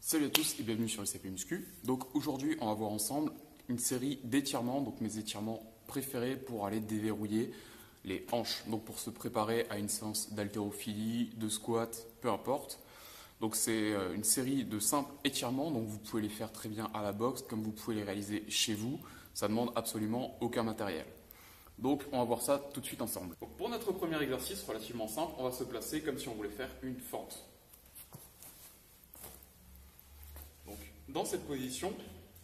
Salut à tous et bienvenue sur le CP Muscu. Donc aujourd'hui, on va voir ensemble une série d'étirements, donc mes étirements préférés pour aller déverrouiller les hanches. Donc pour se préparer à une séance d'haltérophilie, de squat, peu importe. Donc c'est une série de simples étirements, donc vous pouvez les faire très bien à la boxe comme vous pouvez les réaliser chez vous. Ça ne demande absolument aucun matériel. Donc on va voir ça tout de suite ensemble. Donc, pour notre premier exercice relativement simple, on va se placer comme si on voulait faire une fente. Donc, dans cette position,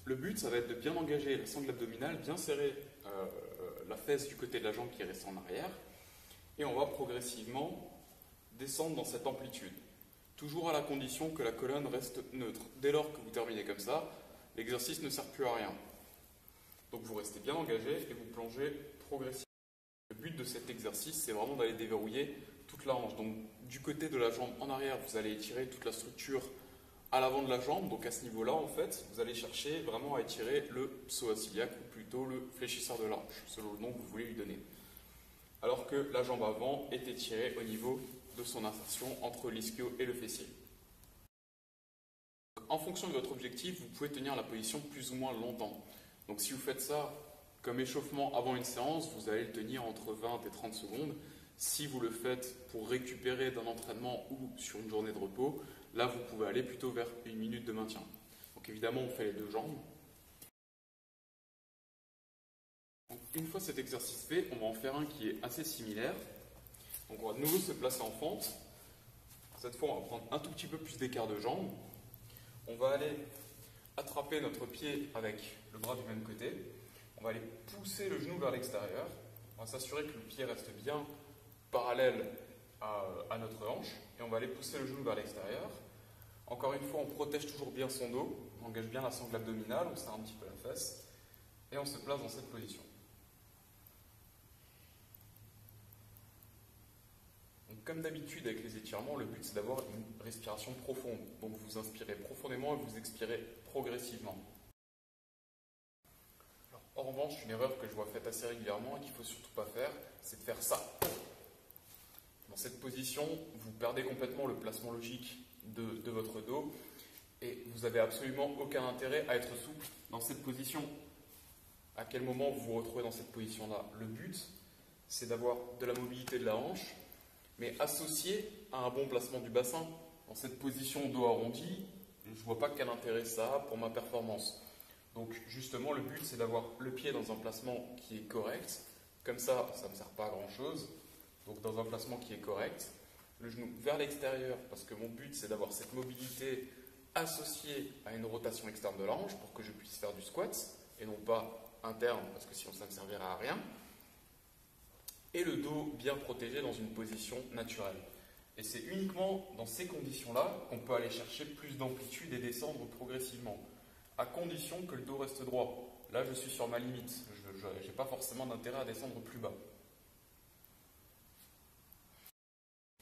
le but, ça va être de bien engager la sangle abdominale, bien serrer la fesse du côté de la jambe qui reste en arrière, et on va progressivement descendre dans cette amplitude. Toujours à la condition que la colonne reste neutre. Dès lors que vous terminez comme ça, l'exercice ne sert plus à rien. Donc vous restez bien engagé et vous plongez progressivement. Le but de cet exercice, c'est vraiment d'aller déverrouiller toute la hanche. Donc du côté de la jambe en arrière, vous allez étirer toute la structure à l'avant de la jambe. Donc à ce niveau-là, en fait, vous allez chercher vraiment à étirer le psoas iliaque ou plutôt le fléchisseur de la hanche, selon le nom que vous voulez lui donner. Alors que la jambe avant est étirée au niveau de son insertion entre l'ischio et le fessier. En fonction de votre objectif, vous pouvez tenir la position plus ou moins longtemps. Donc si vous faites ça comme échauffement avant une séance, vous allez le tenir entre 20 et 30 secondes. Si vous le faites pour récupérer d'un entraînement ou sur une journée de repos, là vous pouvez aller plutôt vers une minute de maintien. Donc évidemment on fait les deux jambes. Donc, une fois cet exercice fait, on va en faire un qui est assez similaire. Donc on va de nouveau se placer en fente. Cette fois on va prendre un tout petit peu plus d'écart de jambe. On va aller attraper notre pied avec le bras du même côté. On va aller pousser le genou vers l'extérieur. On va s'assurer que le pied reste bien parallèle à notre hanche. Et on va aller pousser le genou vers l'extérieur. Encore une fois, on protège toujours bien son dos. On engage bien la sangle abdominale. On serre un petit peu la fesse. Et on se place dans cette position. Donc, comme d'habitude avec les étirements, le but c'est d'avoir une respiration profonde. Donc vous inspirez profondément et vous expirez progressivement. Alors, en revanche, une erreur que je vois faite assez régulièrement et qu'il ne faut surtout pas faire, c'est de faire ça. Dans cette position, vous perdez complètement le placement logique de votre dos et vous n'avez absolument aucun intérêt à être souple dans cette position. À quel moment vous vous retrouvez dans cette position-là? Le but, c'est d'avoir de la mobilité de la hanche, mais associé à un bon placement du bassin. Dans cette position dos arrondi, je ne vois pas quel intérêt ça a pour ma performance. Donc justement, le but, c'est d'avoir le pied dans un placement qui est correct. Comme ça ne me sert pas à grand-chose. Donc dans un placement qui est correct. Le genou vers l'extérieur, parce que mon but, c'est d'avoir cette mobilité associée à une rotation externe de la hanche pour que je puisse faire du squat, et non pas interne, parce que sinon ça ne me servirait à rien. Et le dos bien protégé dans une position naturelle. Et c'est uniquement dans ces conditions-là qu'on peut aller chercher plus d'amplitude et descendre progressivement, à condition que le dos reste droit. Là, je suis sur ma limite. Je n'ai pas forcément d'intérêt à descendre plus bas.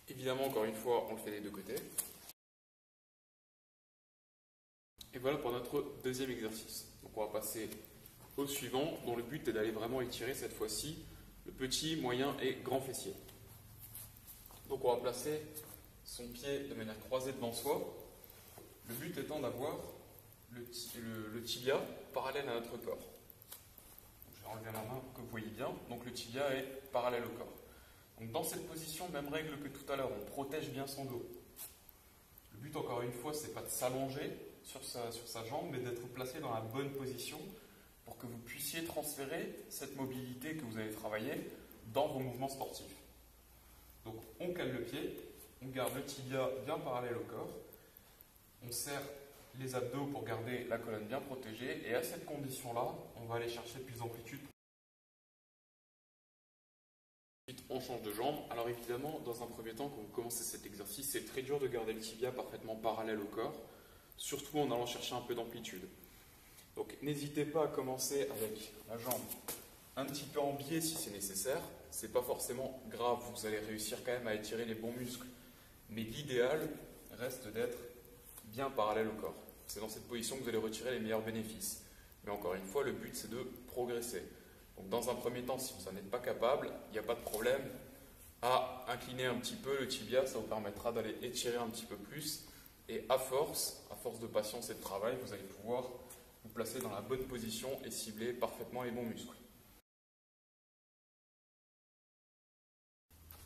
Évidemment, encore une fois, on le fait des deux côtés. Et voilà pour notre deuxième exercice. Donc on va passer au suivant, dont le but est d'aller vraiment étirer cette fois-ci le petit, moyen et grand fessier. Donc on va placer son pied de manière croisée devant soi. Le but étant d'avoir le tibia parallèle à notre corps. Donc, je vais enlever ma main pour que vous voyez bien. Donc le tibia est parallèle au corps. Donc dans cette position, même règle que tout à l'heure, on protège bien son dos. Le but encore une fois, c'est pas de s'allonger sur sa jambe, mais d'être placé dans la bonne position pour que vous puissiez transférer cette mobilité que vous avez travaillée dans vos mouvements sportifs. Donc on cale le pied, on garde le tibia bien parallèle au corps, on serre les abdos pour garder la colonne bien protégée, et à cette condition-là, on va aller chercher plus d'amplitude. Ensuite, on change de jambe. Alors évidemment, dans un premier temps, quand vous commencez cet exercice, c'est très dur de garder le tibia parfaitement parallèle au corps, surtout en allant chercher un peu d'amplitude. Donc n'hésitez pas à commencer avec la jambe un petit peu en biais si c'est nécessaire. C'est pas forcément grave, vous allez réussir quand même à étirer les bons muscles. Mais l'idéal reste d'être bien parallèle au corps. C'est dans cette position que vous allez retirer les meilleurs bénéfices. Mais encore une fois, le but c'est de progresser. Donc dans un premier temps, si vous n'en êtes pas capable, il n'y a pas de problème à incliner un petit peu le tibia, ça vous permettra d'aller étirer un petit peu plus Et à force de patience et de travail, vous allez pouvoir vous placer dans la bonne position et cibler parfaitement les bons muscles.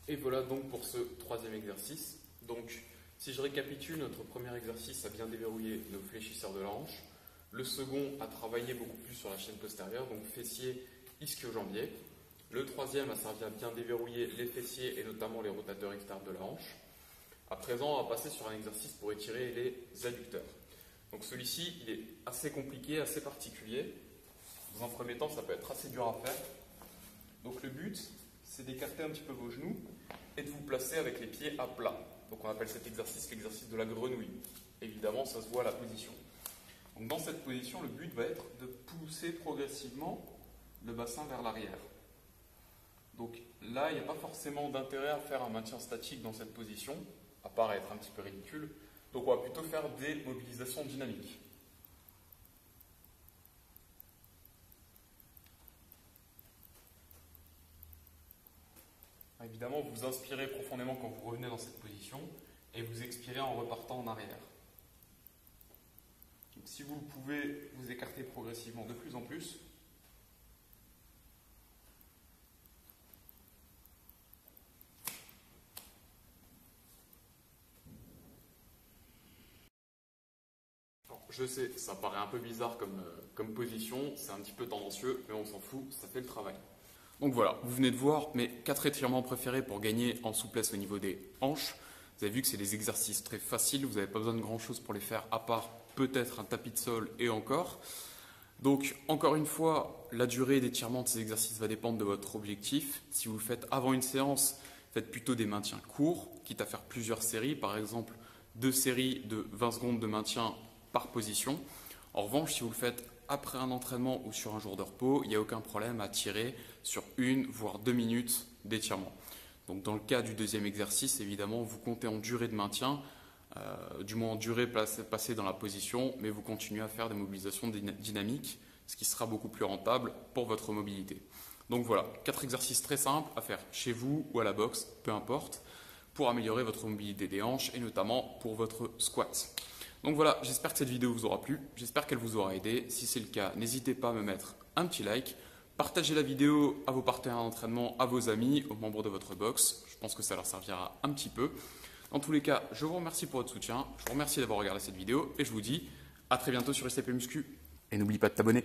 Et voilà donc pour ce troisième exercice. Donc, si je récapitule, notre premier exercice a bien déverrouillé nos fléchisseurs de la hanche. Le second a travaillé beaucoup plus sur la chaîne postérieure, donc fessiers, ischio-jambiers. Le troisième a servi à bien déverrouiller les fessiers et notamment les rotateurs externes de la hanche. À présent, on va passer sur un exercice pour étirer les adducteurs. Donc celui-ci, il est assez compliqué, assez particulier. Dans un premier temps, ça peut être assez dur à faire. Donc le but, c'est d'écarter un petit peu vos genoux et de vous placer avec les pieds à plat. Donc on appelle cet exercice l'exercice de la grenouille. Évidemment, ça se voit à la position. Donc dans cette position, le but va être de pousser progressivement le bassin vers l'arrière. Donc là, il n'y a pas forcément d'intérêt à faire un maintien statique dans cette position, à part être un petit peu ridicule. Donc on va plutôt faire des mobilisations dynamiques. Évidemment, vous inspirez profondément quand vous revenez dans cette position et vous expirez en repartant en arrière. Donc, si vous pouvez vous écarter progressivement de plus en plus, je sais, ça paraît un peu bizarre comme position, c'est un petit peu tendancieux, mais on s'en fout, ça fait le travail. Donc voilà, vous venez de voir mes 4 étirements préférés pour gagner en souplesse au niveau des hanches. Vous avez vu que c'est des exercices très faciles, vous n'avez pas besoin de grand chose pour les faire, à part peut-être un tapis de sol et encore. Donc encore une fois, la durée d'étirement de ces exercices va dépendre de votre objectif. Si vous le faites avant une séance, faites plutôt des maintiens courts, quitte à faire plusieurs séries, par exemple 2 séries de 20 secondes de maintien par position. En revanche, si vous le faites après un entraînement ou sur un jour de repos, il n'y a aucun problème à tirer sur 1 voire 2 minutes d'étirement. Donc dans le cas du deuxième exercice, évidemment, vous comptez en durée de maintien, du moins en durée passée dans la position, mais vous continuez à faire des mobilisations dynamiques, ce qui sera beaucoup plus rentable pour votre mobilité. Donc voilà, 4 exercices très simples à faire chez vous ou à la boxe, peu importe, pour améliorer votre mobilité des hanches et notamment pour votre squat. Donc voilà, j'espère que cette vidéo vous aura plu, j'espère qu'elle vous aura aidé. Si c'est le cas, n'hésitez pas à me mettre un petit like, partagez la vidéo à vos partenaires d'entraînement, à vos amis, aux membres de votre box. Je pense que ça leur servira un petit peu. Dans tous les cas, je vous remercie pour votre soutien, je vous remercie d'avoir regardé cette vidéo et je vous dis à très bientôt sur STP Muscu. Et n'oublie pas de t'abonner.